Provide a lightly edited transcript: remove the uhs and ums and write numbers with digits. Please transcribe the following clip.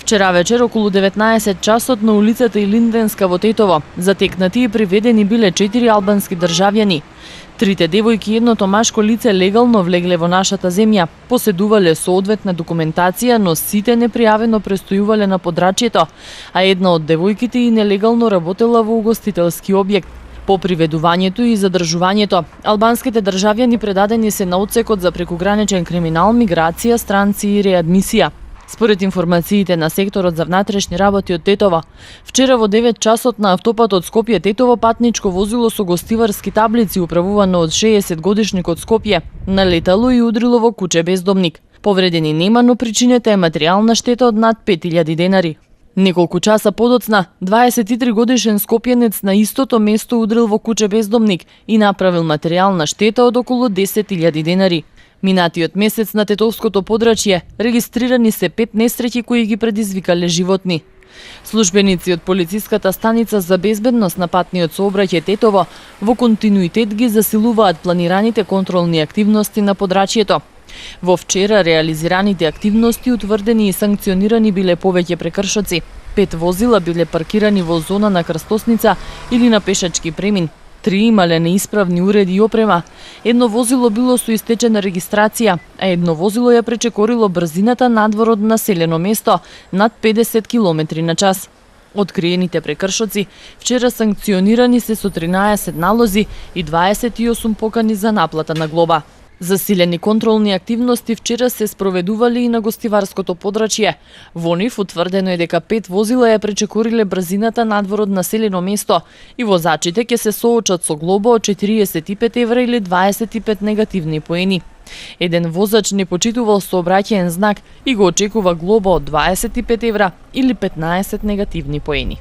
Вчера вечер околу 19 часот на улицата Илинденска во Тетово затекнати и приведени биле 4 албански државјани. Трите девојки и едното машко лице легално влегле во нашата земја, поседувале соодветна документација, но сите непријавено престојувале на подрачјето, а една од девојките и нелегално работела во угостителски објект. По приведувањето и задржувањето, албанските државјани предадени се на одсекот за прекуграничен криминал, миграција, странци и реадмисија. Според информациите на секторот за внатрешни работи од Тетово, вчера во 9 часот на автопатот Скопје-Тетово патничко возило со гостиварски таблици управувано од 60-годишникот Скопје налетало и удрило во куче бездомник. Повредени нема, но причинета е материјална штета од над 5000 денари. Неколку часа подоцна, 23 годишен скопјанец на истото место удрил во куче бездомник и направил материјална штета од околу 10.000 денари. Минатиот месец на тетовското подрачје регистрирани се 5 несреќи кои ги предизвикале животни. Службеници од полициската станица за безбедност на патниот сообраќај Тетово во континуитет ги засилуваат планираните контролни активности на подрачјето. Во вчера реализираните активности утврдени и санкционирани биле повеќе прекршоци. 5 возила биле паркирани во зона на крстосница или на пешачки премин. 3 имале неисправни уреди и опрема. Едно возило било со истечена регистрација, а едно возило ја пречекорило брзината надвор од населено место над 50 км на час. Откриените прекршоци вчера санкционирани се со 13 налози и 28 покани за наплата на глоба. Засилени контролни активности вчера се спроведували и на гостиварското подрачје. Во нив утврдено е дека 5 возила ја пречекориле брзината надвор од населено место и возачите ќе се соочат со глоба од 45 евра или 25 негативни поени. Еден возач не почитувал сообраќаен знак и го очекува глоба од 25 евра или 15 негативни поени.